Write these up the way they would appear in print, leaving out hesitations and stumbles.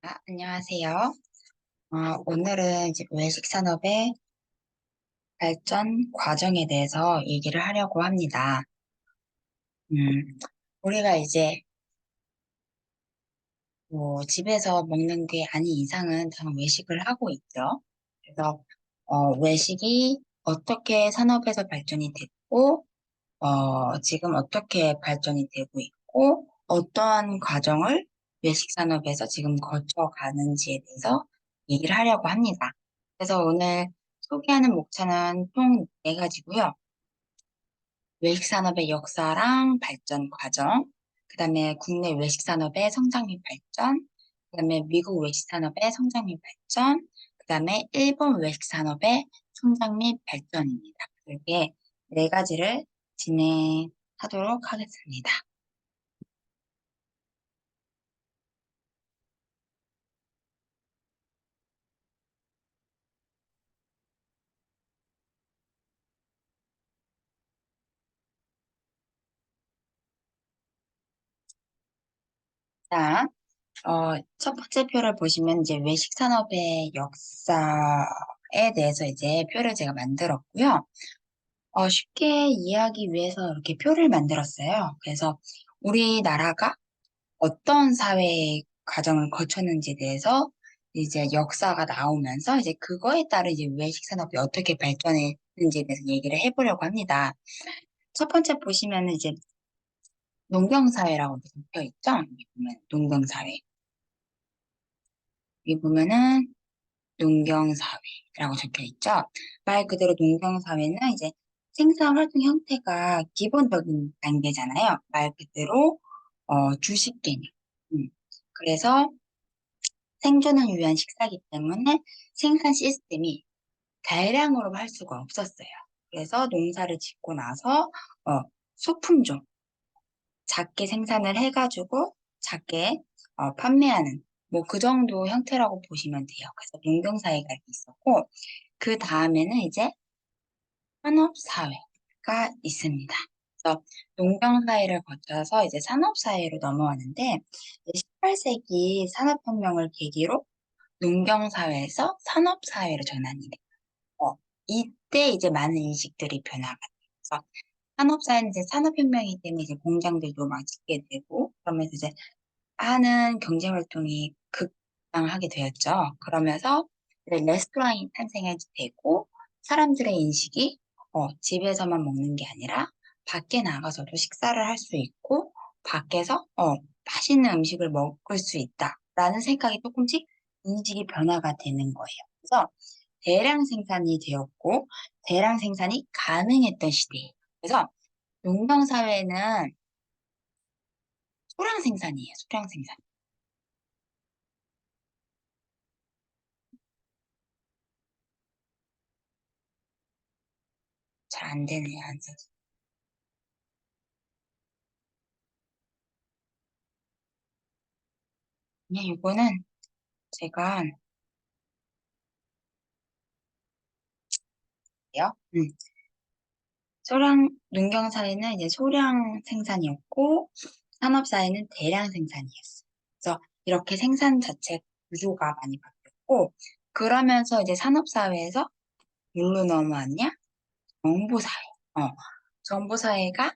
안녕하세요. 오늘은 이제 외식 산업의 발전 과정에 대해서 얘기를 하려고 합니다. 음, 우리가 이제 뭐 집에서 먹는 게 아닌 이상은 다 외식을 하고 있죠. 그래서 외식이 어떻게 산업에서 발전이 됐고, 지금 어떻게 발전이 되고 있고, 어떠한 과정을 외식 산업에서 지금 거쳐가는지에 대해서 얘기를 하려고 합니다. 그래서 오늘 소개하는 목차는 총 네 가지고요. 외식 산업의 역사랑 발전 과정, 그 다음에 국내 외식 산업의 성장 및 발전, 그 다음에 미국 외식 산업의 성장 및 발전, 그 다음에 일본 외식 산업의 성장 및 발전입니다. 이렇게 네 가지를 진행하도록 하겠습니다. 자, 첫 번째 표를 보시면 이제 외식 산업의 역사에 대해서 이제 표를 제가 만들었고요. 쉽게 이해하기 위해서 이렇게 표를 만들었어요. 그래서 우리나라가 어떤 사회 과정을 거쳤는지에 대해서 이제 역사가 나오면서 이제 그거에 따라 이제 외식 산업이 어떻게 발전했는지에 대해서 얘기를 해보려고 합니다. 첫 번째 보시면은 이제 농경사회라고 적혀 있죠? 여기 보면 농경사회. 여기 보면은 농경사회라고 적혀 있죠? 말 그대로 농경사회는 이제 생산활동 형태가 기본적인 단계잖아요. 말 그대로 주식 개념. 음. 그래서 생존을 위한 식사기 때문에 생산 시스템이 대량으로 할 수가 없었어요. 그래서 농사를 짓고 나서 소품종, 작게 생산을 해가지고 작게 판매하는 뭐 그 정도 형태라고 보시면 돼요. 그래서 농경사회가 있었고 그 다음에는 이제 산업사회가 있습니다. 그래서 농경사회를 거쳐서 이제 산업사회로 넘어왔는데 18세기 산업혁명을 계기로 농경사회에서 산업사회로 전환이 돼요. 이때 이제 많은 인식들이 변화가 돼서 산업사회는 이제 산업혁명이기 때문에 이제 공장들도 막 짓게 되고 그러면서 이제 많은 경제활동이 급상하게 되었죠. 그러면서 이제 레스토랑이 탄생하게 되고 사람들의 인식이 집에서만 먹는 게 아니라 밖에 나가서도 식사를 할 수 있고 밖에서 맛있는 음식을 먹을 수 있다라는 생각이 조금씩 인식이 변화가 되는 거예요. 그래서 대량 생산이 되었고 대량 생산이 가능했던 시대예요. 그래서 농경사회는 소량 생산이에요. 소량 생산. 잘 안 되네요. 안 써서. 그냥 이거는 제가 요 소량 농경사회는 이제 소량 생산이었고 산업사회는 대량 생산이었어요. 그래서 이렇게 생산 자체 구조가 많이 바뀌었고 그러면서 이제 산업사회에서 뭘로 넘어왔냐? 정보사회. 어, 정보사회가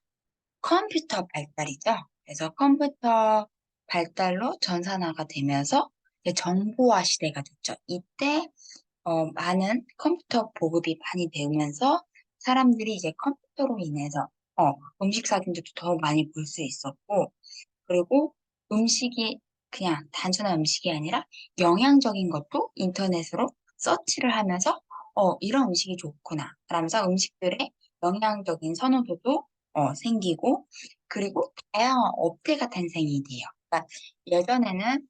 컴퓨터 발달이죠. 그래서 컴퓨터 발달로 전산화가 되면서 이제 정보화 시대가 됐죠. 이때 많은 컴퓨터 보급이 많이 되면서 사람들이 이제 컴퓨터로 인해서 음식 사진도 더 많이 볼 수 있었고, 그리고 음식이 그냥 단순한 음식이 아니라 영양적인 것도 인터넷으로 서치를 하면서 이런 음식이 좋구나. 라면서 음식들의 영양적인 선호도도 생기고, 그리고 다양한 업태가 탄생이 돼요. 그러니까 예전에는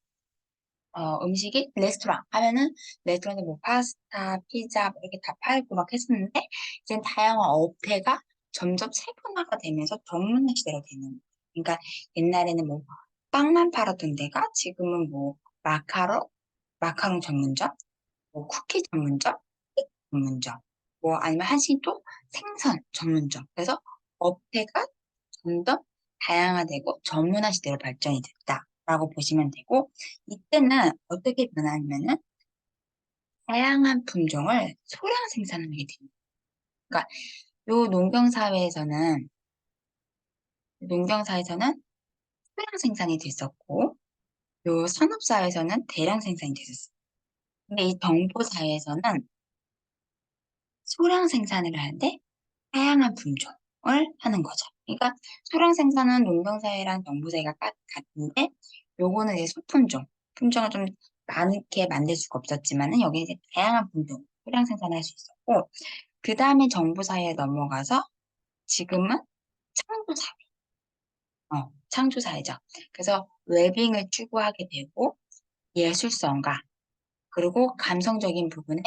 음식이 레스토랑 하면은 레스토랑에 뭐 파스타, 피자 뭐 이렇게 다 팔고 막 했었는데 이제 다양한 업태가 점점 세분화가 되면서 전문화 시대가 되는 거예요. 그러니까 옛날에는 뭐 빵만 팔았던 데가 지금은 뭐 마카롱 전문점, 뭐 쿠키 전문점, 케이크 전문점, 뭐 아니면 한식도 생선 전문점. 그래서 업태가 점점 다양화되고 전문화 시대로 발전이 됐다. 라고 보시면 되고, 이때는 어떻게 변하냐면은 다양한 품종을 소량 생산하게 됩니다. 그러니까 요 농경사에서는 소량 생산이 됐었고, 요 산업사에서는 대량 생산이 됐었어요. 근데 이 정보사회에서는 소량 생산을 하는데 다양한 품종을 하는 거죠. 그러니까 소량 생산은 농경사회랑 정보사회가 같은데 요거는 이제 소품종, 품종을 좀 많게 만들 수가 없었지만은 여기 이제 다양한 품종, 소량 생산할 수 있었고 그 다음에 정보사회에 넘어가서 지금은 창조사회, 창조사회죠. 그래서 웰빙을 추구하게 되고 예술성과 그리고 감성적인 부분에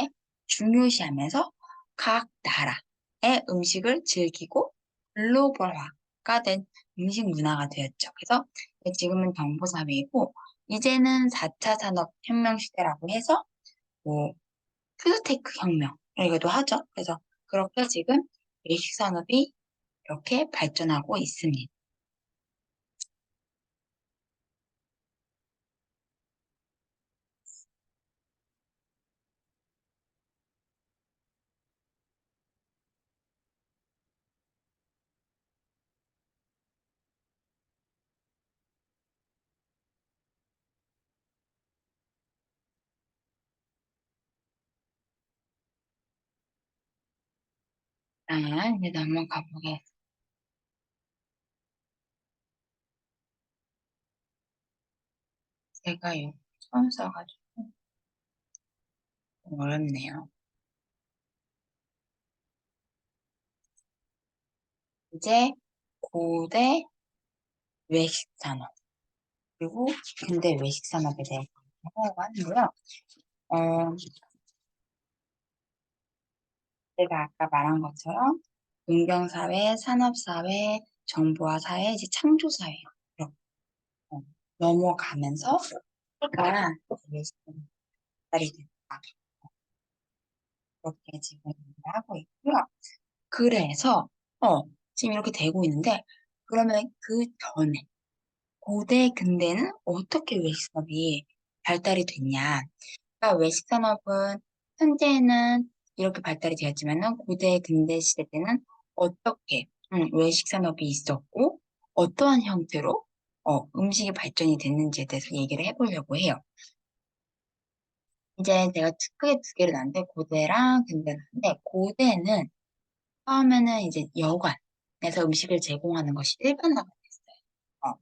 중요시하면서 각 나라의 음식을 즐기고 글로벌화가 된 음식 문화가 되었죠. 그래서 지금은 정보사회이고 이제는 4차 산업혁명 시대라고 해서 뭐 푸드테크 혁명이라고도 하죠. 그래서 그렇게 지금 외식 산업이 이렇게 발전하고 있습니다. 자, 이제 넘어가 보겠습니다. 제가 이거 처음 써가지고 좀 어렵네요. 이제 고대 외식 산업 그리고 근대 외식 산업에 대해서 하려고 하는데요. 어, 제가 아까 말한 것처럼 농경사회, 산업사회, 정보화사회, 이제 창조사회 이렇게 어, 넘어가면서 우리가 외식 발달이 됐다. 그렇게 지금 얘기를 하고 있고요. 그래서 지금 이렇게 되고 있는데 그러면 그 전에 고대 근대는 어떻게 외식산업이 발달이 됐냐? 그러니까 외식산업은 현재는 이렇게 발달이 되었지만은 고대 근대 시대 때는 어떻게 외식산업이 있었고 어떠한 형태로 음식이 발전이 됐는지에 대해서 얘기를 해보려고 해요. 이제 제가 크게 두 개를 나는데 고대랑 근대를 하는데 고대는 처음에는 이제 여관에서 음식을 제공하는 것이 일반화가 됐어요. 어,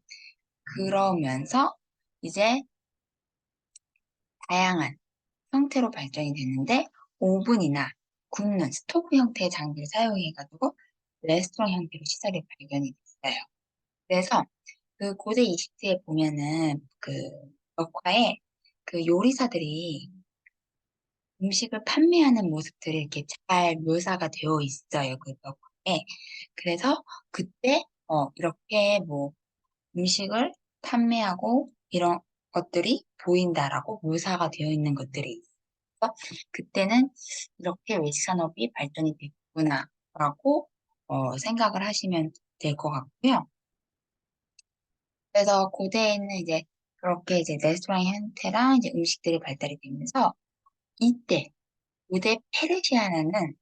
그러면서 이제 다양한 형태로 발전이 됐는데 오븐이나 굽는 스토브 형태의 장비를 사용해가지고 레스토랑 형태로 시설이 발견이 됐어요. 그래서 그 고대 이집트에 보면은 그 벽화에 그 요리사들이 음식을 판매하는 모습들이 이렇게 잘 묘사가 되어 있어요. 그 벽화에. 그래서 그때 이렇게 뭐 음식을 판매하고 이런 것들이 보인다라고 묘사가 되어 있는 것들이 있어서 그때는 이렇게 외식 산업이 발전이 됐구나라고 생각을 하시면 될 것 같고요. 그래서 고대에는 이제 그렇게 이제 레스토랑 형태랑 이제 음식들이 발달이 되면서 이때 고대 페르시아나는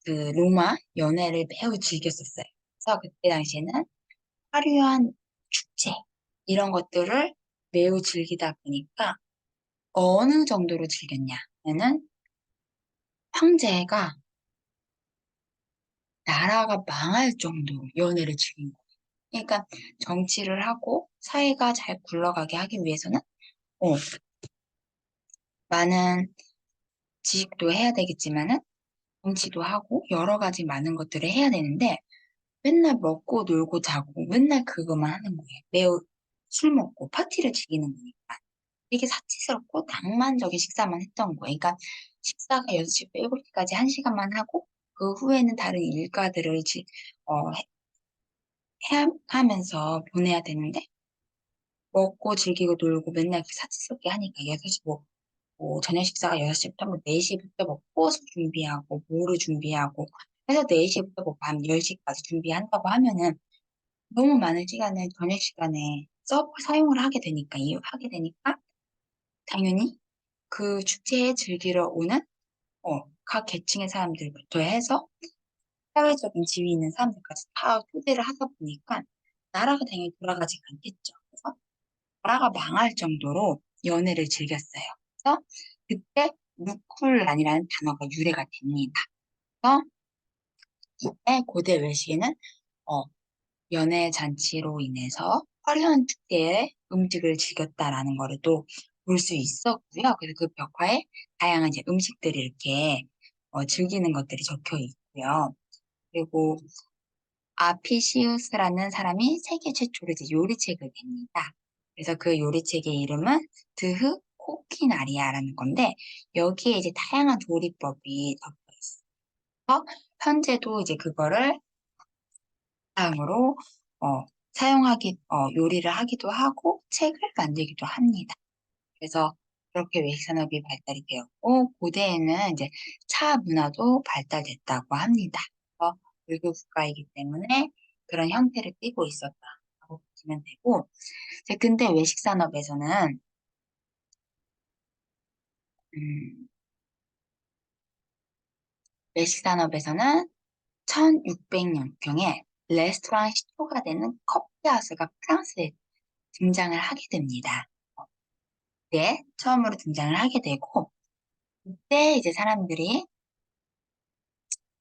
그 로마 연애를 매우 즐겼었어요. 그래서 그때 당시에는 화려한 축제 이런 것들을 매우 즐기다 보니까 어느 정도로 즐겼냐면은 황제가 나라가 망할 정도로 연애를 즐긴 거예요. 그러니까 정치를 하고 사회가 잘 굴러가게 하기 위해서는 어, 많은 지식도 해야 되겠지만은 정치도 하고 여러 가지 많은 것들을 해야 되는데 맨날 먹고 놀고 자고 맨날 그것만 하는 거예요. 매우 술 먹고 파티를 즐기는 거니까. 되게 사치스럽고 낭만적인 식사만 했던 거예요. 그러니까 식사가 6시부터 7시까지 1시간만 하고 그 후에는 다른 일과들을 하면서 보내야 되는데 먹고 즐기고 놀고 맨날 그 사치스럽게 하니까 6시 뭐 저녁 식사가 6시부터 뭐 4시부터 뭐 코스 준비하고 뭐를 준비하고 해서 4시부터 뭐 밤 10시까지 준비한다고 하면은 너무 많은 시간을 저녁 시간에 사용을 하게 되니까, 당연히 그 축제에 즐기러 오는, 각 계층의 사람들부터 해서 사회적인 지위 있는 사람들까지 다 초대를 하다 보니까, 나라가 당연히 돌아가지 않겠죠. 그래서 나라가 망할 정도로 연애를 즐겼어요. 그래서 그때 무쿨란이라는 단어가 유래가 됩니다. 그래서 이때 고대 외식에는 어, 연애 잔치로 인해서 화려한 축제에 음식을 즐겼다라는 거를 또 볼 수 있었고요. 그래서 그 벽화에 다양한 이제 음식들이 이렇게 즐기는 것들이 적혀 있고요. 그리고 아피시우스라는 사람이 세계 최초로 이제 요리책을 냅니다. 그래서 그 요리책의 이름은 드흐 코키나리아라는 건데, 여기에 이제 다양한 조리법이 적혀 있어서 현재도 이제 그거를 다음으로 요리를 하기도 하고 책을 만들기도 합니다. 그래서 그렇게 외식 산업이 발달이 되었고, 고대에는 이제 차 문화도 발달됐다고 합니다. 그래서 불교 국가이기 때문에 그런 형태를 띠고 있었다고 보시면 되고, 이제 근데 외식 산업에서는 음, 외식 산업에서는 1600년경에 레스토랑 시초가 되는 커피하우스가 프랑스에 등장을 하게 됩니다. 때 처음으로 등장을 하게 되고, 그때 이제 사람들이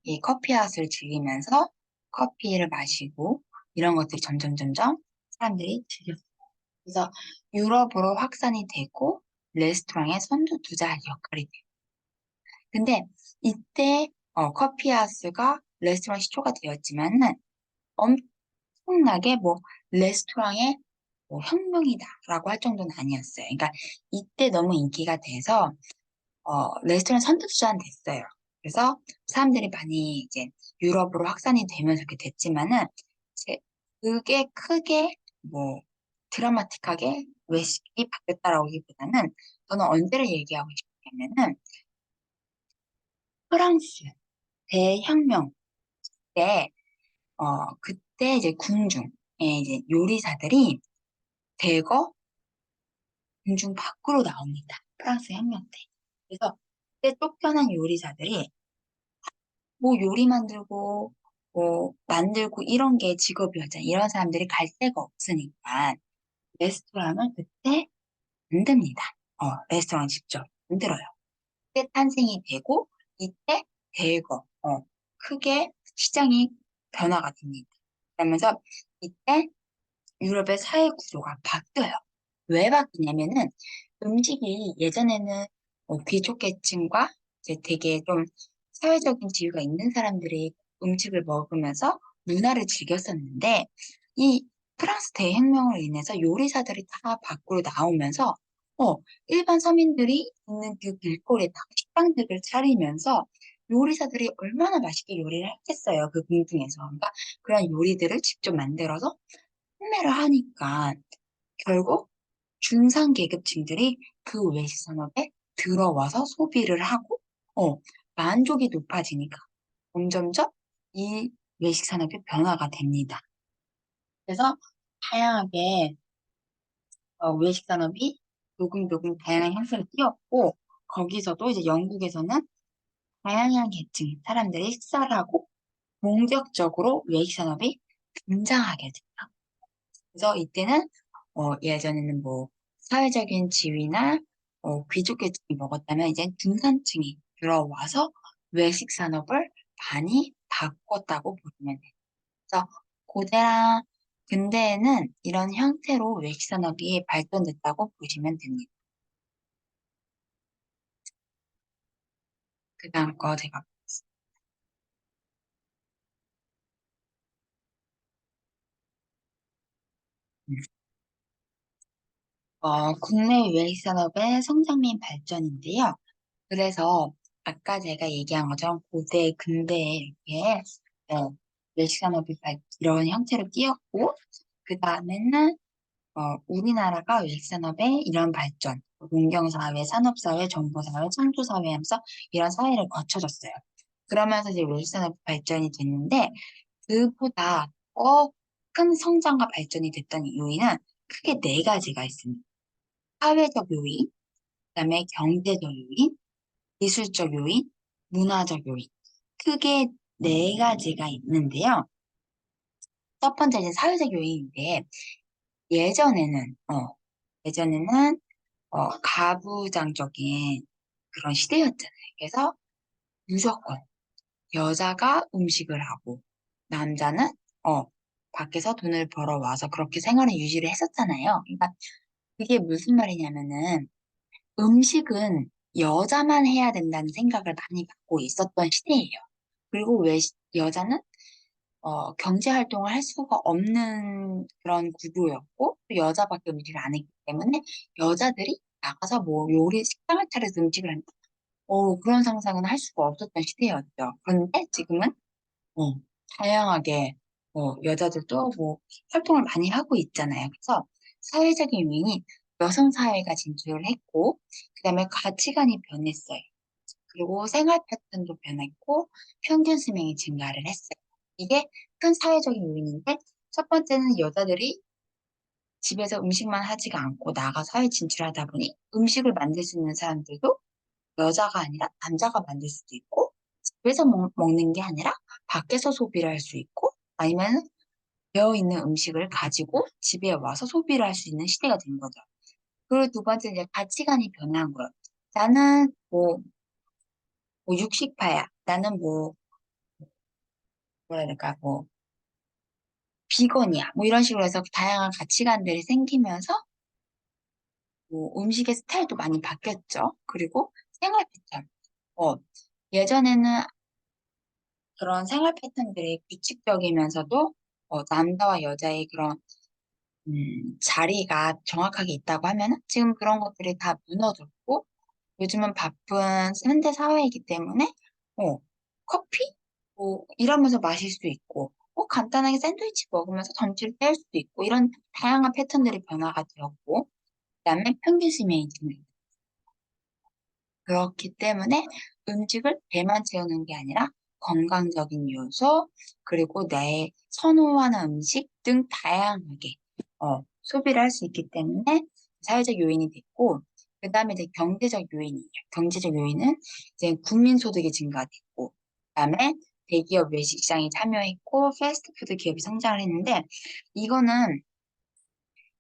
이 커피아웃을 즐기면서 커피를 마시고 이런 것들이 점점 사람들이 즐겼어요. 그래서 유럽으로 확산이 되고 레스토랑의 선두주자 역할이 돼요. 근데 이때 커피하우스가 레스토랑 시초가 되었지만은 엄청나게 뭐 레스토랑의 뭐 혁명이다라고 할 정도는 아니었어요. 그러니까 이때 너무 인기가 돼서 레스토랑 선두주자는 됐어요. 그래서 사람들이 많이 이제 유럽으로 확산이 되면서 그렇게 됐지만은, 제- 그게 크게 뭐 드라마틱하게 외식이 바뀌었다라기보다는 저는 언제를 얘기하고 싶냐면은 프랑스 대혁명 때, 그때 이제 궁중에 이제 요리사들이 대거 궁중 밖으로 나옵니다. 프랑스 혁명 때. 그래서 그때 쫓겨난 요리사들이 뭐 요리 만들고 뭐 만들고 이런 게 직업이었잖아요. 이런 사람들이 갈 데가 없으니까 레스토랑을 그때 만듭니다. 레스토랑 직접 만들어요. 그때 탄생이 되고 이때 대거 크게 시장이 변화가 됩니다. 그러면서 이때 유럽의 사회 구조가 바뀌어요. 왜 바뀌냐면은 음식이 예전에는 귀족계층과 이제 되게 좀 사회적인 지위가 있는 사람들이 음식을 먹으면서 문화를 즐겼었는데, 이 프랑스 대혁명으로 인해서 요리사들이 다 밖으로 나오면서 어, 일반 서민들이 있는 그 길거리에 다 식당들을 차리면서 요리사들이 얼마나 맛있게 요리를 했겠어요. 그 궁중에서. 그러니까 그런 요리들을 직접 만들어서 판매를 하니까 결국 중상계급층들이 그 외식 산업에 들어와서 소비를 하고, 만족이 높아지니까 점점점 이 외식 산업이 변화가 됩니다. 그래서 다양하게 외식 산업이 조금 다양한 형태를 띄었고, 거기서도 이제 영국에서는 다양한 계층 사람들이 식사를 하고 본격적으로 외식 산업이 등장하게 돼요. 그래서 이때는 예전에는 뭐 사회적인 지위나 귀족계층이 먹었다면 이제 중산층이 들어와서 외식 산업을 많이 바꿨다고 보시면 돼요. 그래서 고대랑 근대에는 이런 형태로 외식 산업이 발전됐다고 보시면 됩니다. 그 다음 거 제가 국내 외식 산업의 성장 및 발전인데요. 그래서 아까 제가 얘기한 것처럼 고대, 근대에 이렇게 외식산업이 이런 형태로 띄었고, 그 다음에는 우리나라가 외식산업의 이런 발전, 농경사회, 산업사회, 정보사회, 창조사회 하면서 이런 사회를 거쳐졌어요. 그러면서 이제 외식산업 발전이 됐는데, 그보다 더 큰 성장과 발전이 됐던 요인은 크게 네 가지가 있습니다. 사회적 요인, 그다음에 경제적 요인, 기술적 요인, 문화적 요인. 크게 네 가지가 있는데요. 첫 번째는 사회적 요인인데 예전에는 예전에는 가부장적인 그런 시대였잖아요. 그래서 무조건 여자가 음식을 하고 남자는 어 밖에서 돈을 벌어와서 그렇게 생활을 유지를 했었잖아요. 그러니까 그게 무슨 말이냐면은 음식은 여자만 해야 된다는 생각을 많이 갖고 있었던 시대예요. 그리고 왜 여자는 경제 활동을 할 수가 없는 그런 구조였고 또 여자밖에 음식을 안 했기 때문에 여자들이 나가서 뭐 요리 식당을 차려서 음식을 한다. 그런 상상은 할 수가 없었던 시대였죠. 그런데 지금은 어, 다양하게 여자들도 뭐 활동을 많이 하고 있잖아요. 그래서 사회적인 요인이 여성 사회가 진출을 했고 그다음에 가치관이 변했어요. 그리고 생활 패턴도 변했고 평균 수명이 증가를 했어요. 이게 큰 사회적인 요인인데 첫 번째는 여자들이 집에서 음식만 하지가 않고 나가 사회 진출하다 보니 음식을 만들 수 있는 사람들도 여자가 아니라 남자가 만들 수도 있고 집에서 먹는 게 아니라 밖에서 소비를 할 수 있고 아니면 되어 있는 음식을 가지고 집에 와서 소비를 할 수 있는 시대가 된 거죠. 그리고 두 번째 이제 가치관이 변한 거예요. 나는 뭐 육식파야. 나는 뭐라 해야 될까, 비건이야. 뭐 이런 식으로 해서 다양한 가치관들이 생기면서 뭐 음식의 스타일도 많이 바뀌었죠. 그리고 생활 패턴. 어, 예전에는 그런 생활 패턴들이 규칙적이면서도 남자와 여자의 그런 자리가 정확하게 있다고 하면 지금 그런 것들이 다 무너졌고 요즘은 바쁜 현대 사회이기 때문에 커피 일하면서 마실 수 있고 간단하게 샌드위치 먹으면서 점심을 때울 수도 있고 이런 다양한 패턴들이 변화가 되었고 그다음에 평균 수명이 증가해요. 그렇기 때문에 음식을 배만 채우는 게 아니라 건강적인 요소, 그리고 내 선호하는 음식 등 다양하게 소비를 할 수 있기 때문에 사회적 요인이 됐고, 그 다음에 이제 경제적 요인이에요. 경제적 요인은 이제 국민 소득이 증가됐고, 그 다음에 대기업 외식 시장이 참여했고, 패스트푸드 기업이 성장을 했는데, 이거는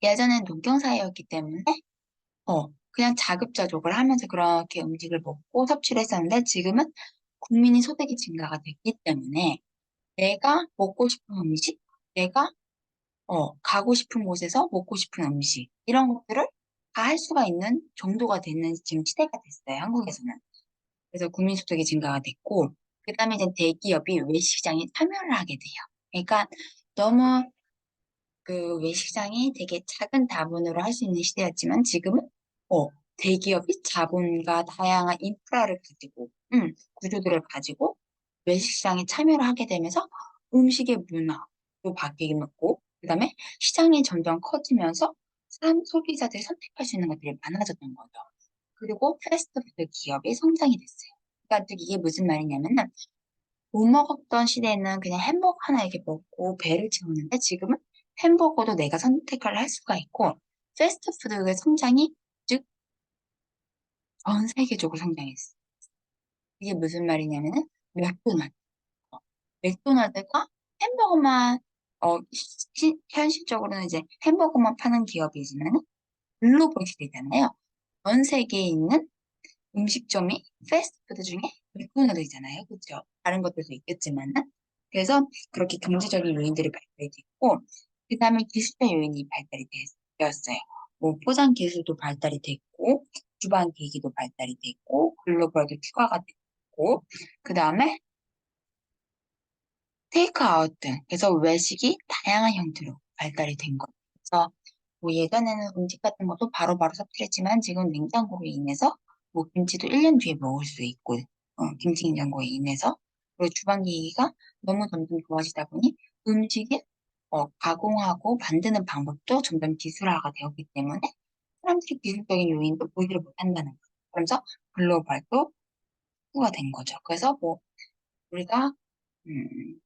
예전엔 농경 사회였기 때문에 그냥 자급자족을 하면서 그렇게 음식을 먹고 섭취를 했었는데 지금은 국민의 소득이 증가가 됐기 때문에 내가 먹고 싶은 음식, 내가 가고 싶은 곳에서 먹고 싶은 음식 이런 것들을 다 할 수가 있는 정도가 되는 지금 시대가 됐어요, 한국에서는. 그래서 국민 소득이 증가가 됐고 그다음에 이제 대기업이 외식시장에 참여를 하게 돼요. 그러니까 너무 그 외식장이 되게 작은 자본으로 할 수 있는 시대였지만 지금은 어, 대기업이 자본과 다양한 인프라를 가지고 구조들을 가지고 외식시장에 참여를 하게 되면서 음식의 문화도 바뀌고 그다음에 시장이 점점 커지면서 소비자들이 선택할 수 있는 것들이 많아졌던 거죠. 그리고 패스트푸드 기업이 성장이 됐어요. 그러니까 즉 이게 무슨 말이냐면은 못 먹었던 시대에는 그냥 햄버거 하나 이렇게 먹고 배를 채우는데 지금은 햄버거도 내가 선택을 할 수가 있고 패스트푸드의 성장이 즉 전 세계적으로 성장했어. 이게 무슨 말이냐면은 맥도날드. 맥도날드가 햄버거만 현실적으로는 이제 햄버거만 파는 기업이지만 글로벌 시대잖아요. 전 세계에 있는 음식점이 패스트푸드 중에 맥도날드잖아요. 그렇죠? 다른 것들도 있겠지만은. 그래서 그렇게 경제적인 요인들이 발달이 됐고, 그 다음에 기술적 요인이 발달이 되었어요. 뭐 포장 기술도 발달이 됐고, 주방 기기도 발달이 됐고, 글로벌도 추가가 됐고, 그 다음에 테이크아웃 등, 그래서 외식이 다양한 형태로 발달이 된 거예요. 그래서 뭐 예전에는 음식 같은 것도 바로바로 섭취했지만 지금 냉장고로 인해서 뭐 김치도 1년 뒤에 먹을 수 있고 김치 냉장고에 인해서 그리고 주방기기가 너무 점점 좋아지다 보니 음식을 가공하고 만드는 방법도 점점 기술화가 되었기 때문에 사람들이 기술적인 요인도 보지를 못한다는 거예요. 그러면서 글로벌도 후가 된 거죠. 그래서 뭐 우리가 음,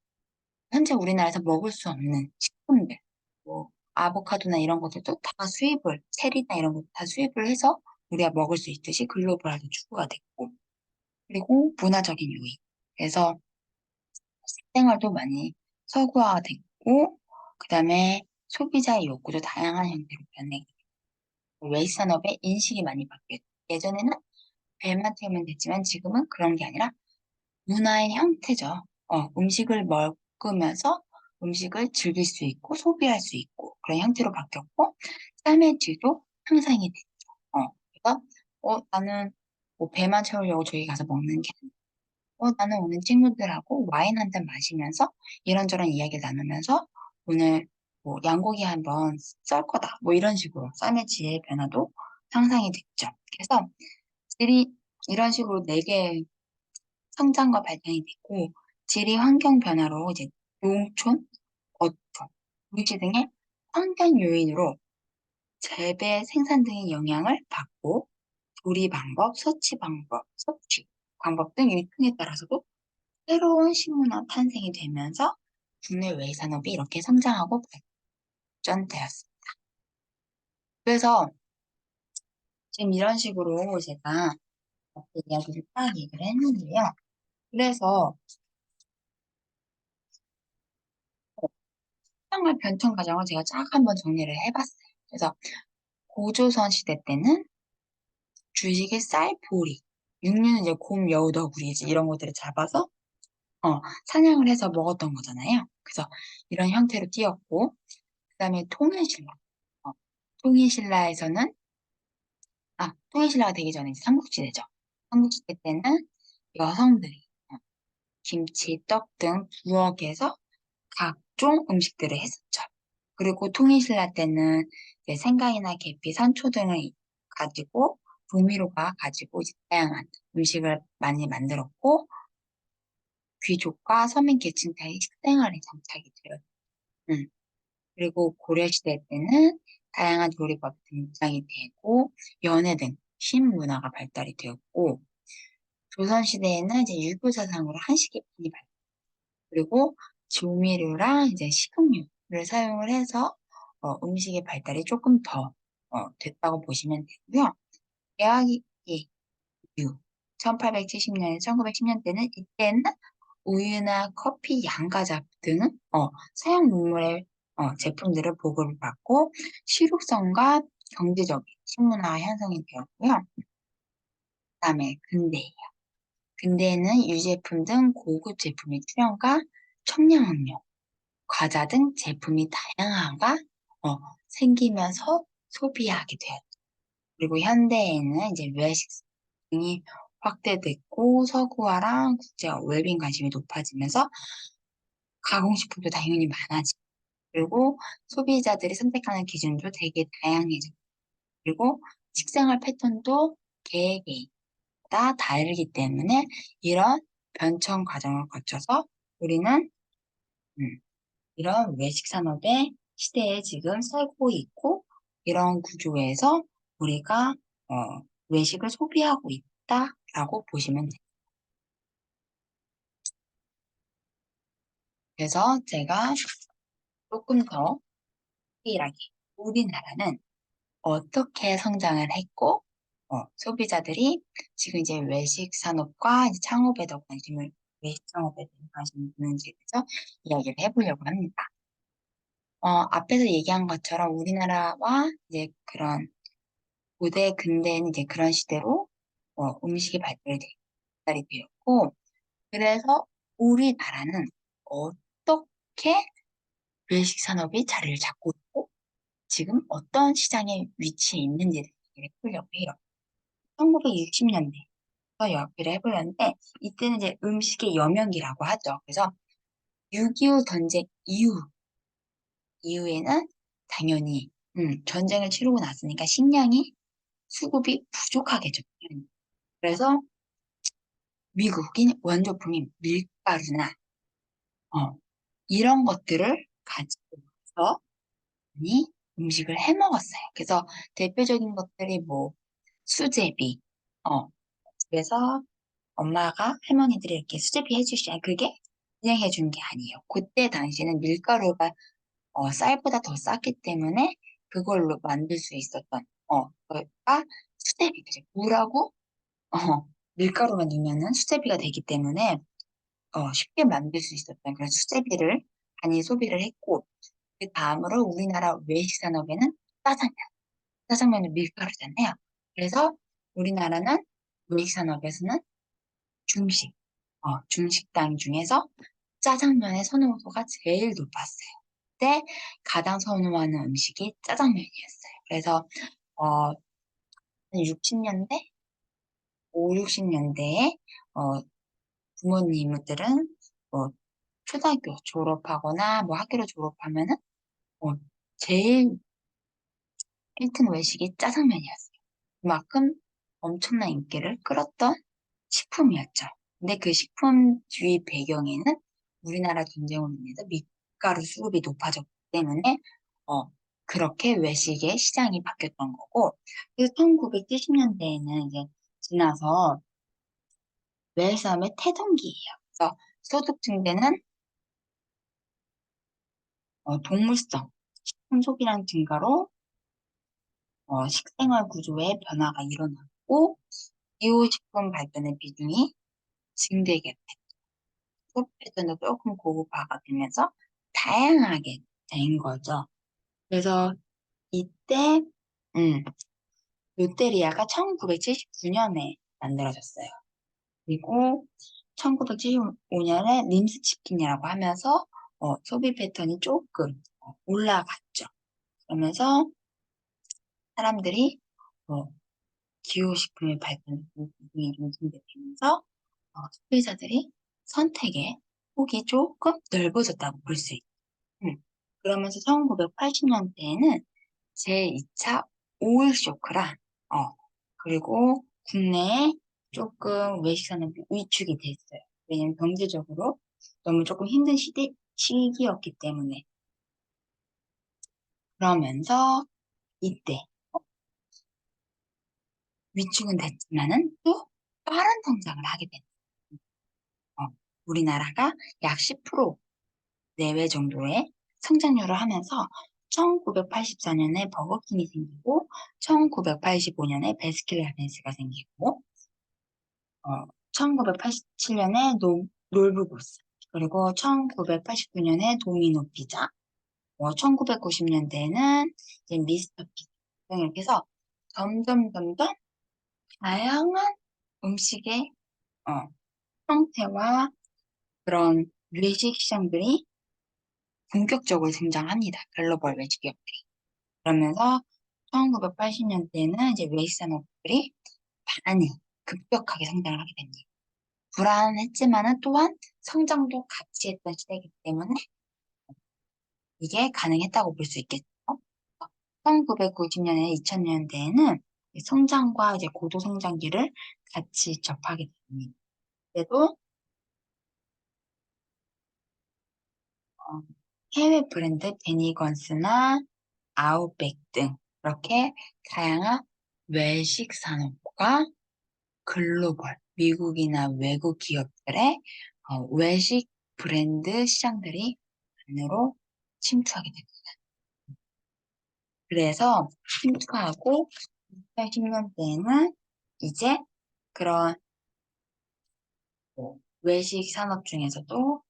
현재 우리나라에서 먹을 수 없는 식품들 뭐 아보카도나 이런 것들도 다 수입을, 체리나 이런 것도 다 수입을 해서 우리가 먹을 수 있듯이 글로벌하게 추구가 됐고, 그리고 문화적인 요인. 그래서 생활도 많이 서구화됐고, 그 다음에 소비자의 욕구도 다양한 형태로 변해. 웨이스 산업의 인식이 많이 바뀌었죠. 예전에는 배만 채우면 됐지만 지금은 그런 게 아니라 문화의 형태죠. 음식을 먹으면서 음식을 즐길 수 있고 소비할 수 있고 그런 형태로 바뀌었고 삶의 질도 향상이 됐죠. 그래서 나는 뭐 배만 채우려고 저기 가서 먹는 게 아니고 나는 오늘 친구들하고 와인 한 잔 마시면서 이런저런 이야기 나누면서 오늘 뭐 양고기 한번 썰 거다. 뭐 이런 식으로 삶의 질의 변화도 상상이 됐죠. 그래서 질이 이런 식으로 네 개의 성장과 발전이 됐고 질의 환경 변화로 이제 농촌, 어촌, 도시 등의 환경 요인으로 재배, 생산 등의 영향을 받고 조리 방법, 섭취 방법 등 유통에 따라서도 새로운 식문화 탄생이 되면서 국내 외 산업이 이렇게 성장하고 발전되었습니다. 그래서 지금 이런 식으로 제가 앞에 이야기를 딱 얘기를 했는데요. 그래서 시장의 변천 과정을 제가 쫙 한번 정리를 해봤어요. 그래서 고조선 시대 때는 주식의 쌀, 보리, 육류는 이제 곰, 여우, 너구리 이제 이런 것들을 잡아서 사냥을 해서 먹었던 거잖아요. 그래서 이런 형태로 띄었고 그다음에 통일신라. 어, 통일신라에서는 통일신라가 되기 전에 이제 삼국시대죠. 삼국시대 때는 여성들이 김치, 떡 등 부엌에서 각종 음식들을 했었죠. 그리고 통일신라 때는 이제 생강이나 계피, 산초 등을 가지고 조미료가 가지고 이제 다양한 음식을 많이 만들었고 귀족과 서민 계층까지 식생활에 정착이 되었죠. 음. 그리고 고려시대 때는 다양한 조리법이 등장이 되고 연애 등 신문화가 발달이 되었고 조선시대에는 이제 유교 사상으로 한식이 많이 발달 그리고 조미료랑 이제 식용유를 사용을 해서 음식의 발달이 조금 더 됐다고 보시면 되고요. 대학이 유 1870년에서 1910년대는 이때는 우유나 커피, 양과자 등은 사용 문물의 제품들을 보급을 받고 실용성과 경제적인 식문화가 형성이 되었고요. 그다음에 근대예요. 근대에는 유제품 등 고급 제품의 출현과 청량음료, 과자 등 제품이 다양화가 생기면서 소비하게 되었죠. 그리고 현대에는 이제 외식 등이 확대됐고 서구화랑 국제화, 웰빙 관심이 높아지면서 가공식품도 당연히 많아지고 그리고 소비자들이 선택하는 기준도 되게 다양해져. 그리고 식생활 패턴도 개개인마다 다르기 때문에 이런 변천 과정을 거쳐서 우리는 음, 이런 외식 산업의 시대에 지금 살고 있고 이런 구조에서 우리가 외식을 소비하고 있다라고 보시면 돼요. 그래서 제가 조금 더 디테일하게 우리나라는 어떻게 성장을 했고, 소비자들이 지금 이제 외식 산업과 이제 창업에 더 관심을, 외식 창업에 대한 관심을 두는지에 대해서 이야기를 해보려고 합니다. 앞에서 얘기한 것처럼 우리나라와 이제 그런 고대, 근대는 이제 그런 시대로 음식이 발달이 되었고, 그래서 우리나라는 어떻게 외식 산업이 자리를 잡고 있고, 지금 어떤 시장에 위치해 있는지를 얘기를 해보려고 해요. 1960년대부터 이야기를 해보려는데, 이때는 이제 음식의 여명기라고 하죠. 그래서 6.25 전쟁 이후에는 당연히, 전쟁을 치르고 났으니까 식량이 수급이 부족하겠죠. 그래서 미국인 원조품인 밀가루나, 어, 이런 것들을 가지고 와서 많이 음식을 해 먹었어요. 그래서 대표적인 것들이 뭐, 수제비, 집에서 엄마가 할머니들이 이렇게 수제비 해주시잖아요. 그게 그냥 해준 게 아니에요. 그때 당시에는 밀가루가 쌀보다 더 쌌기 때문에 그걸로 만들 수 있었던, 그러니까 수제비들이 물하고, 어, 밀가루만 넣으면은 수제비가 되기 때문에, 쉽게 만들 수 있었던 그런 수제비를 많이 소비를 했고, 그 다음으로 우리나라 외식 산업에는 짜장면. 짜장면은 밀가루잖아요. 그래서 우리나라는 외식 산업에서는 중식, 중식당 중에서 짜장면의 선호도가 제일 높았어요. 그때 가장 선호하는 음식이 짜장면이었어요. 그래서 어, 60년대, 5, 60년대에 부모님들은 뭐 초등학교 졸업하거나 뭐 학교를 졸업하면은 어, 제일 1등 외식이 짜장면이었어요. 그만큼 엄청난 인기를 끌었던 식품이었죠. 근데 그 식품 주의 배경에는 우리나라 전쟁으로 인해서 밀가루 수급이 높아졌기 때문에 어, 그렇게 외식의 시장이 바뀌었던 거고, 그래서 1970년대에는 이제 지나서 외식산업의 태동기예요. 그래서 소득 증대는 동물성 식품 소비량 증가로 식생활 구조의 변화가 일어났고, 기호식품 발전의 비중이 증대하게 수업 패턴도 조금 고급화가 되면서 다양하게 된 거죠. 그래서 이때 롯데리아가 1979년에 만들어졌어요. 그리고 1975년에 림스치킨이라고 하면서 소비 패턴이 조금 올라갔죠. 그러면서 사람들이 어, 기호식품의 발전 비중이 좀 증대되면서 소비자들이 선택의 폭이 조금 넓어졌다고 볼 수 있죠. 그러면서 1980년대에는 제2차 오일 쇼크라, 그리고 국내에 조금 외식산업이 위축이 됐어요. 왜냐면 경제적으로 너무 조금 힘든 시기였기 때문에. 그러면서 이때 위축은 됐지만은 또 빠른 성장을 하게 됐어요. 우리나라가 약 10% 내외 정도의 성장률을 하면서 1984년에 버거킹이 생기고 1985년에 베스킨라빈스가 생기고 1987년에 롤브보스 그리고 1989년에 도미노 피자 1990년대에는 이제 미스터 피자 등 이렇게 해서 점점 다양한 음식의 어, 형태와 그런 외식 시장들이 본격적으로 등장합니다. 글로벌 외식 기업들이. 그러면서 1980년대에는 이제 외식 산업들이 많이 급격하게 성장을 하게 됩니다. 불안했지만은 또한 성장도 같이 했던 시대이기 때문에 이게 가능했다고 볼 수 있겠죠. 1990년에 2000년대에는 성장과 이제 고도 성장기를 같이 접하게 됩니다. 그래도 어, 해외 브랜드 데니건스나 아웃백 등 이렇게 다양한 외식 산업과 글로벌 미국이나 외국 기업들의 외식 브랜드 시장들이 안으로 침투하게 됩니다. 그래서 침투하고 2010년대에는 이제 그런 외식 산업 중에서도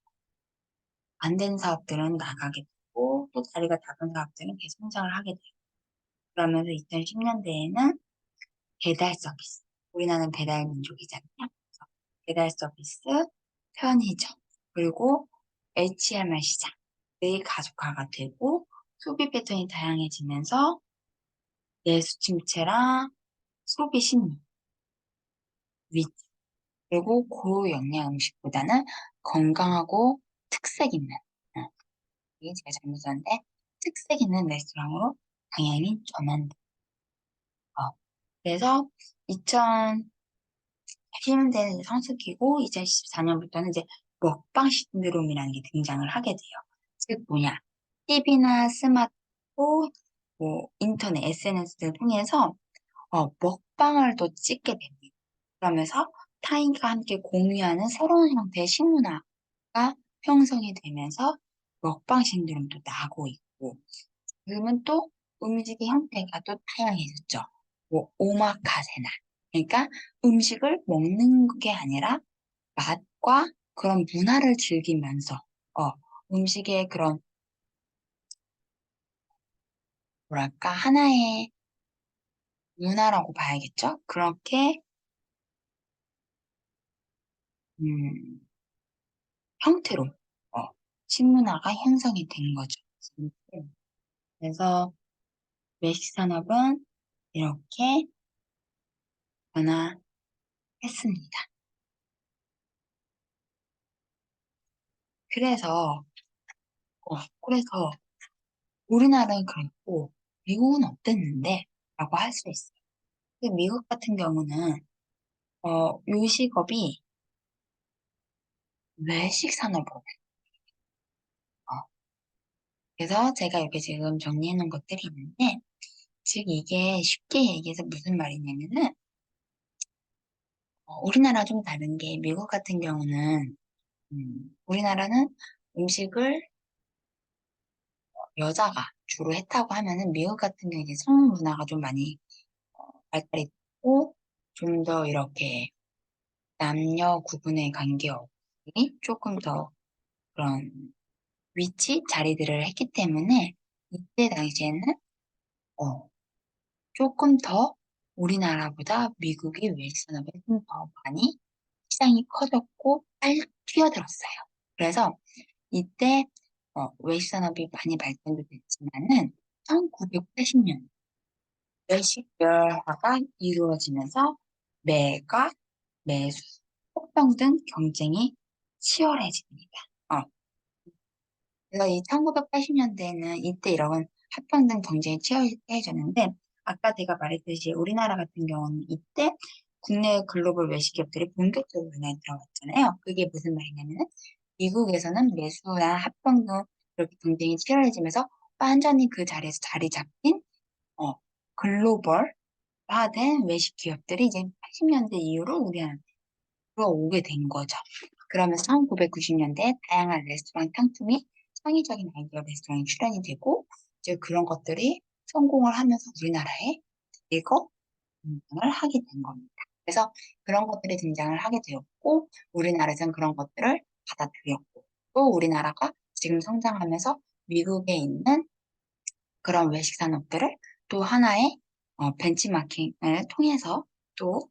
안 된 사업들은 나가게 되고 또 자리가 잡은 사업들은 계속 성장을 하게 돼요. 그러면서 2010년대에는 배달 서비스. 우리나라는 배달 민족이잖아요. 그래서 배달 서비스, 편의점, 그리고 HMR 시장의 가속화가 되고 소비 패턴이 다양해지면서 내수 침체랑 소비 심리, 위축, 그리고 고영양 음식보다는 건강하고 특색 있는, 이게 제가 잘못 썼는데, 특색 있는 레스토랑으로 방향이 전환돼요. 그래서 2010년대는 성수기고 2014년부터는 이제 먹방 신드롬이라는 게 등장을 하게 돼요. 즉 뭐냐, TV나 스마트폰, 뭐 인터넷, SNS를 통해서 먹방을 또 찍게 됩니다. 그러면서 타인과 함께 공유하는 새로운 형태의 식문화가 형성이 되면서 먹방 신드롬도 나고 있고 뭐, 지금은 또 음식의 형태가 또 다양해졌죠. 뭐, 오마카세나. 그러니까 음식을 먹는 게 아니라 맛과 그런 문화를 즐기면서, 음식의 그런, 뭐랄까, 하나의 문화라고 봐야겠죠? 그렇게, 음, 형태로, 식문화가 형성이 된 거죠. 그래서 외식 산업은 이렇게 변화했습니다. 그래서, 그래서 우리나라는 그랬고, 미국은 어땠는데? 라고 할 수 있어요. 근데 미국 같은 경우는, 요식업이 외식 산업으로. 어, 그래서 제가 이렇게 지금 정리해 놓은 것들이 있는데, 즉 이게 쉽게 얘기해서 무슨 말이냐면은, 우리나라 좀 다른 게 미국 같은 경우는, 우리나라는 음식을 여자가 주로 했다고 하면은 미국 같은 경우는 이제 성 문화가 좀 많이 발달이 있고, 좀 더 이렇게 남녀 구분의 관계없이 조금 더 그런 위치, 자리들을 했기 때문에 이때 당시에는 어, 조금 더 우리나라보다 미국이 외식 산업에 좀 더 많이 시장이 커졌고 빨리 뛰어들었어요. 그래서 이때 외식 산업이 많이 발전도 됐지만은 1980년 외식별화가 이루어지면서 매가 매수, 폭등 등 경쟁이 치열해집니다. 어, 그래서 이 1980년대에는 이때 이런 합병등 경쟁이 치열해졌는데 아까 제가 말했듯이 우리나라 같은 경우는 이때 국내 글로벌 외식기업들이 본격적으로 문화에 들어갔잖아요. 그게 무슨 말이냐면은 미국에서는 매수나 합병등 이렇게 경쟁이 치열해지면서 완전히 그 자리에서 자리 잡힌 어, 글로벌화된 외식 기업들이 이제 80년대 이후로 우리나라에 들어오게 된 거죠. 그러면서 1990년대에 다양한 레스토랑 상품이 창의적인 아이디어 레스토랑이 출연이 되고 이제 그런 것들이 성공을 하면서 우리나라에 대거 등장을 하게 된 겁니다. 그래서 그런 것들이 등장을 하게 되었고 우리나라에서는 그런 것들을 받아들였고 또 우리나라가 지금 성장하면서 미국에 있는 그런 외식 산업들을 또 하나의 벤치마킹을 통해서 또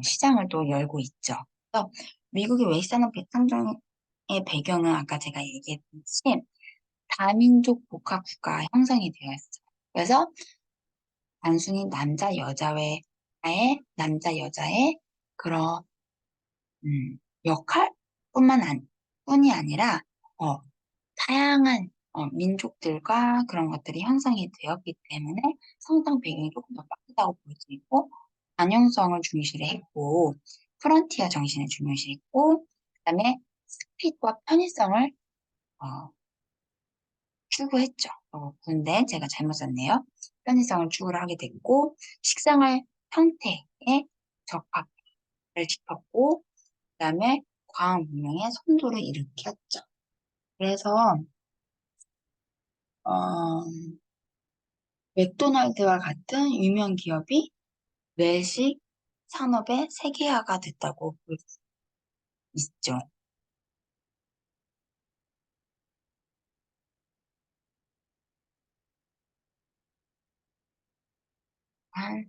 시장을 또 열고 있죠. 그래서 미국의 외식 산업 상장의 배경은 아까 제가 얘기했듯이 다민족 복합 국가 형성이 되어 있어요. 그래서 단순히 남자 여자의 그런 뿐이 아니라 어, 다양한 민족들과 그런 것들이 형성이 되었기 때문에 성장 배경이 조금 더 빠르다고 볼 수 있고 반영성을 중시를 했고 프론티어 정신을 중요시했고 그다음에 스피드와 편의성을 어, 추구했죠. 근데 제가 잘못 썼네요. 편의성을 추구를 하게 됐고 식생활 형태에 적합을 지켰고 그다음에 과학 문명의 선도를 일으켰죠. 그래서 어, 맥도날드와 같은 유명 기업이 외식 산업의 세계화가 됐다고 볼 수 있죠. 한-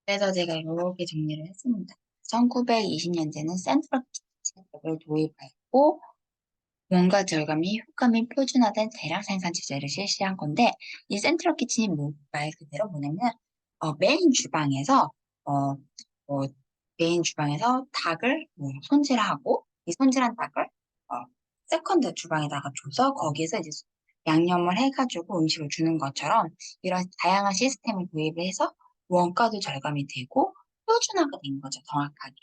그래서 제가 이렇게 정리를 했습니다. 1920년대는 센트럴 키치를 도입하였고 원가 절감이 효과및 표준화된 대량 생산 체제를 실시한 건데 이 센트럴 키친이 말 그대로 뭐냐면 메인 주방에서 어, 뭐, 메인 주방에서 닭을 손질하고 이 손질한 닭을 어, 세컨드 주방에다가 줘서 거기서 이제 양념을 해가지고 음식을 주는 것처럼 이런 다양한 시스템을 도입을 해서 원가도 절감이 되고 표준화가 된 거죠, 정확하게.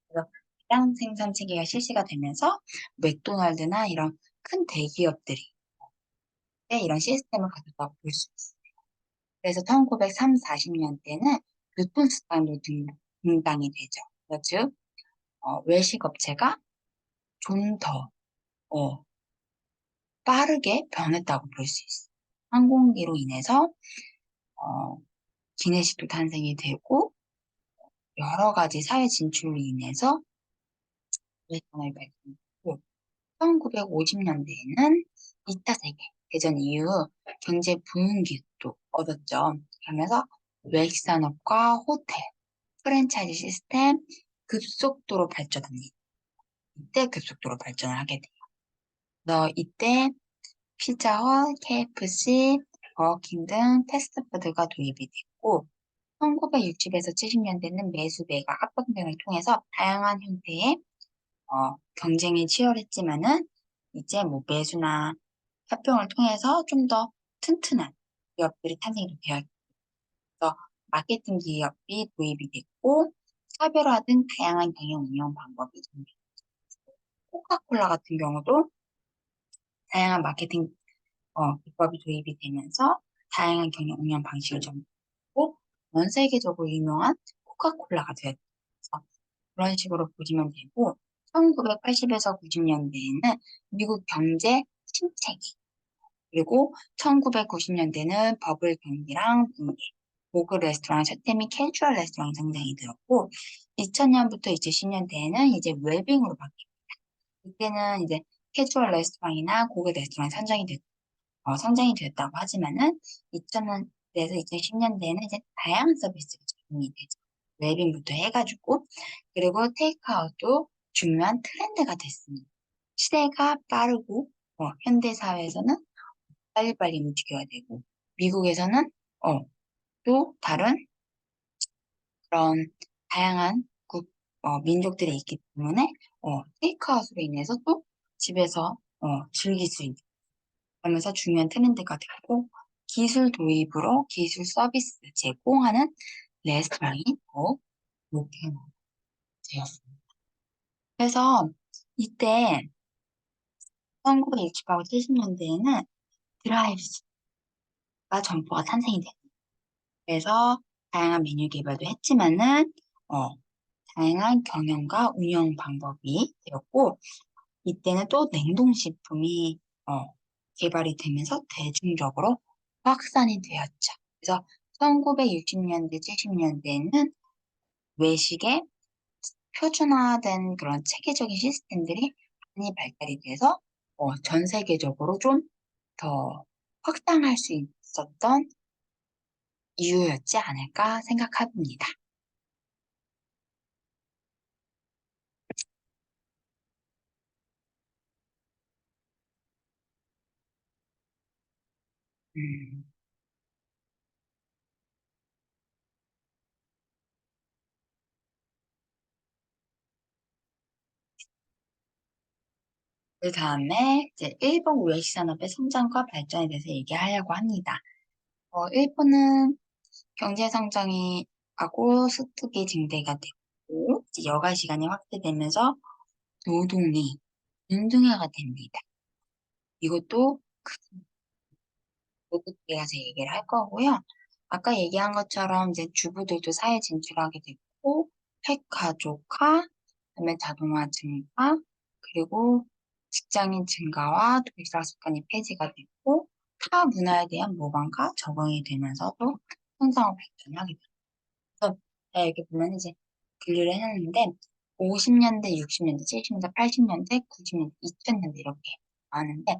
그래서 대량 생산 체계가 실시가 되면서 맥도날드나 이런 큰 대기업들이 이런 시스템을 가졌다고 볼 수 있어요. 그래서 1930, 40년대는 교통수단도 분당이 되죠. 즉, 외식 업체가 좀 더 빠르게 변했다고 볼 수 있어요. 항공기로 인해서 어, 기내식도 탄생이 되고 여러 가지 사회 진출로 인해서 외산업이 발전했고 1950년대에는 2차 세계 대전 이후 경제 부흥기도 얻었죠. 그러면서 외식산업과 호텔, 프랜차이즈 시스템 급속도로 발전합니다. 이때 급속도로 발전을 하게 돼요. 이때 피자헛, KFC, 버거킹 등 패스트푸드가 도입이 됐고 1960에서 70년대는 매수 매각 합병 등을 통해서 다양한 형태의 경쟁이 치열했지만은 이제 뭐 매수나 합병을 통해서 좀 더 튼튼한 기업들이 탄생이 되어서 마케팅 기업이 도입이 됐고 차별화 등 다양한 경영 운영 방법이 도입됐고 코카콜라 같은 경우도 다양한 마케팅 기법이 도입이 되면서 다양한 경영 운영 방식을 접목했고 전 세계적으로 유명한 코카콜라가 되었죠. 그런 식으로 보시면 되고 1980에서 90년대에는 미국 경제 침체기 그리고 1990년대는 버블 경기랑 붕괴, 고급 레스토랑 쇠퇴 및 캐주얼 레스토랑 성장이 들었고 2000년부터 2010년대에는 이제 웰빙으로 바뀝니다. 이때는 이제 캐주얼 레스토랑이나 고급 레스토랑이 성장이 됐다고 하지만은 2000년대에서 2010년대에는 이제 다양한 서비스가 적용이 되죠. 웰빙부터 해가지고 그리고 테이크아웃도 중요한 트렌드가 됐습니다. 시대가 빠르고 현대 사회에서는 빨리빨리 움직여야 되고 미국에서는 또 다른 그런 다양한 민족들이 있기 때문에 테이크아웃으로 인해서 또 집에서 즐길 수 있는 그러면서 중요한 트렌드가 됐고 기술 도입으로 기술 서비스 제공하는 레스토랑이 더욱 높여되었습니다. 그래서 이때 1960하고 70년대에는 드라이브스가 점포가 탄생이 됐어요. 그래서 다양한 메뉴 개발도 했지만은 다양한 경영과 운영 방법이 되었고 이때는 또 냉동식품이 개발이 되면서 대중적으로 확산이 되었죠. 그래서 1960년대, 70년대에는 외식에 표준화된 그런 체계적인 시스템들이 많이 발달이 돼서 전 세계적으로 좀 더 확장할 수 있었던 이유였지 않을까 생각합니다. 음, 그 다음에 이제 일본 외식 산업의 성장과 발전에 대해서 얘기하려고 합니다. 일본은 경제 성장이 하고 소득이 증대가 됐고 이제 여가 시간이 확대되면서 노동이 빈둥해가 됩니다. 이것도 노동에 가서 얘기를 할 거고요. 아까 얘기한 것처럼 이제 주부들도 사회 진출하게 됐고 핵가족화, 그다음에 자동화 증가, 그리고 직장인 증가와 도시락 습관이 폐지가 됐고 타 문화에 대한 모방과 적응이 되면서도 성장을 발전하게 됩니다. 그래서 이렇게 보면 이제 분류를 해놨는데 50년대, 60년대, 70년대, 80년대, 90년대, 2000년대 이렇게 나왔는데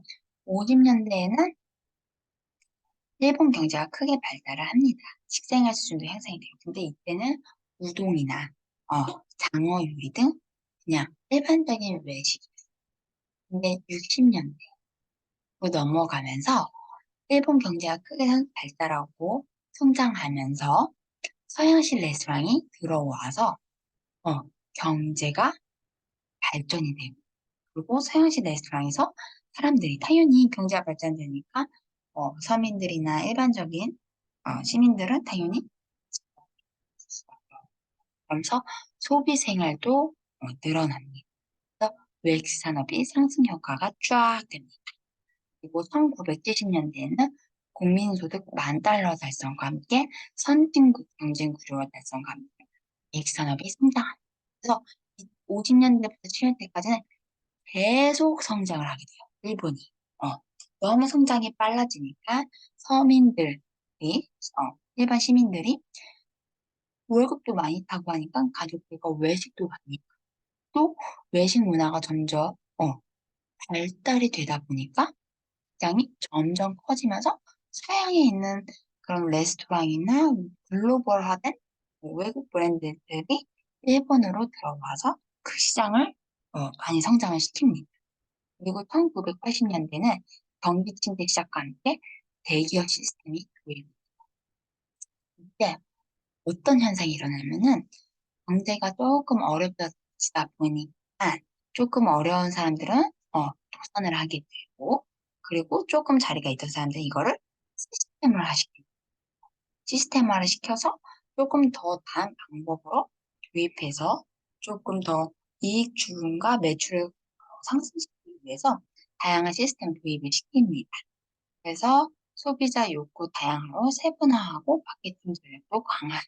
50년대에는 일본 경제가 크게 발달을 합니다. 식생활 수준도 향상이 돼요. 근데 이때는 우동이나 장어 요리 등 그냥 일반적인 외식. 근데 60년대로 넘어가면서 일본 경제가 크게 발달하고 성장하면서 서양식 레스토랑이 들어와서 경제가 발전이 되고 그리고 서양식 레스토랑에서 사람들이 당연히 경제가 발전되니까 서민들이나 일반적인 시민들은 당연히 그러면서 소비 생활도 늘어납니다. 그래서 외식 산업이 상승 효과가 쫙 됩니다. 그리고 1970년대에는 국민소득 10,000달러 달성과 함께 선진국 경쟁 구조와 달성과 함께 외식 산업이 성장합니다. 그래서 50년대부터 70년대까지는 계속 성장을 하게 돼요. 일본이. 너무 성장이 빨라지니까 서민들이, 일반 시민들이 월급도 많이 타고 하니까 가족들과 외식도 많이 또 외식 문화가 점점 발달이 되다 보니까 시장이 점점 커지면서 서양에 있는 그런 레스토랑이나 글로벌화된 외국 브랜드들이 일본으로 들어와서 그 시장을 많이 성장을 시킵니다. 그리고 1980년대는 경기 침체 시작과 함께 대기업 시스템이 도입. 이때 어떤 현상이 일어나면은 경제가 조금 어렵다 보니까 조금 어려운 사람들은 도산을 하게 되고 그리고 조금 자리가 있던 사람들은 이거를 시스템화를 시켜서 조금 더 나은 방법으로 도입해서 조금 더 이익 주분과 매출을 상승시키기 위해서 다양한 시스템 도입을 시킵니다. 그래서 소비자 욕구 다양화로 세분화하고 마케팅 전략도 강화할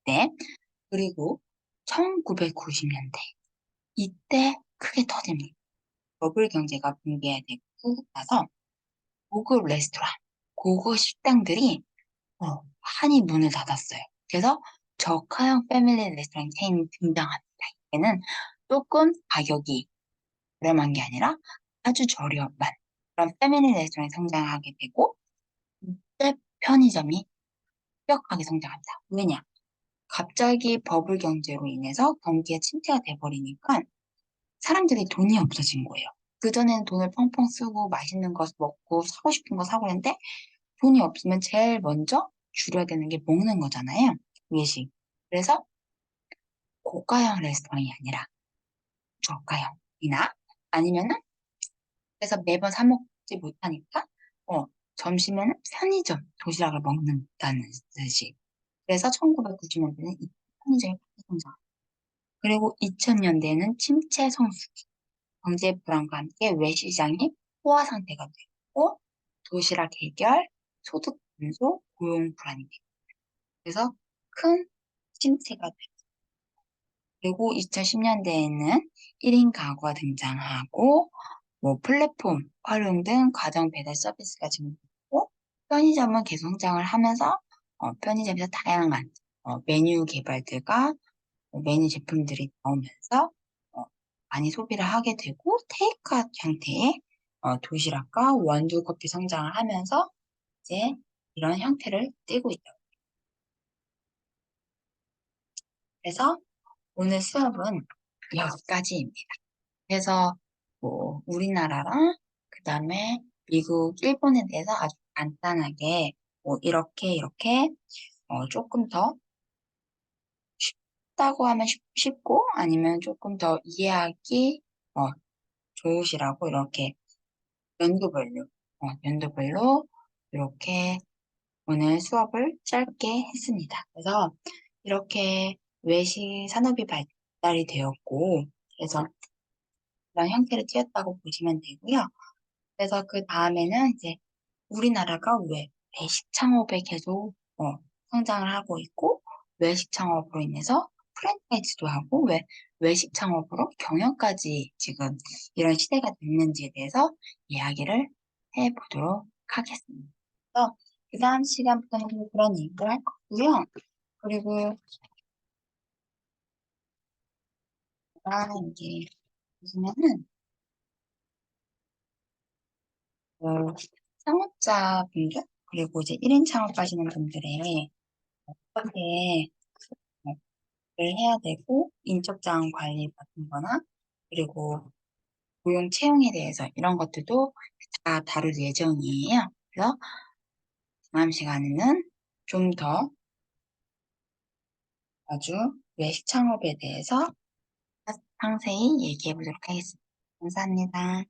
때 그리고 1990년대 이때 크게 터집니다. 버블 경제가 붕괴되고 나서 고급 레스토랑, 고급 식당들이 한이 문을 닫았어요. 그래서 저가형 패밀리 레스토랑 체인이 등장합니다. 이때는 조금 가격이 저렴한 게 아니라 아주 저렴한 그런 패밀리 레스토랑이 성장하게 되고 이때 편의점이 급격하게 성장합니다. 왜냐? 갑자기 버블 경제로 인해서 경기가 침체가 돼버리니까 사람들이 돈이 없어진 거예요. 그전에는 돈을 펑펑 쓰고 맛있는 거 먹고 사고 싶은 거 사고 했는데 돈이 없으면 제일 먼저 줄여야 되는 게 먹는 거잖아요. 외식. 그래서 고가형 레스토랑이 아니라 저가형이나 아니면은 그래서 매번 사 먹지 못하니까 점심에는 편의점 도시락을 먹는다는 뜻이. 그래서 1990년대는 이 편의점이 성장. 그리고 2000년대에는 침체 성수기, 경제 불안과 함께 외시장이 포화 상태가 되고 도시락 해결, 소득 감소, 고용 불안이 돼. 그래서 큰 침체가 돼. 그리고 2010년대에는 1인 가구가 등장하고 뭐 플랫폼 활용 등 가정 배달 서비스가 증가하고 편의점은 계속 성장을 하면서 편의점에서 다양한 메뉴 개발들과 메뉴 제품들이 나오면서 어, 많이 소비를 하게 되고 테이크아웃 형태의 도시락과 원두 커피 성장을 하면서 이제 이런 형태를 띠고 있다. 그래서 오늘 수업은 여기까지입니다. 그래서 뭐 우리나라랑 그다음에 미국, 일본에 대해서 아주 간단하게 뭐 이렇게 조금 더 쉽다고 하면 쉽고 아니면 조금 더 이해하기 어, 좋으시라고 이렇게 연도별로 연도별로 이렇게 오늘 수업을 짧게 했습니다. 그래서 이렇게 외식 산업이 발달이 되었고 그래서 그런 형태를 띄었다고 보시면 되고요. 그래서 그 다음에는 이제 우리나라가 왜 외식 창업에 계속 성장을 하고 있고 외식 창업으로 인해서 프랜차이즈도 하고 왜 외식 창업으로 경영까지 지금 이런 시대가 됐는지에 대해서 이야기를 해보도록 하겠습니다. 그래서 그 다음 시간부터는 그런 얘기를 할 거고요. 그리고 이제 보시면은 그 창업자분들 그리고 이제 1인 창업하시는 분들의 어떻게 를 해야 되고 인적 자원 관리 같은 거나 그리고 고용 채용에 대해서 이런 것들도 다 다룰 예정이에요. 그래서 다음 시간에는 좀 더 아주 외식 창업에 대해서 상세히 얘기해 보도록 하겠습니다. 감사합니다.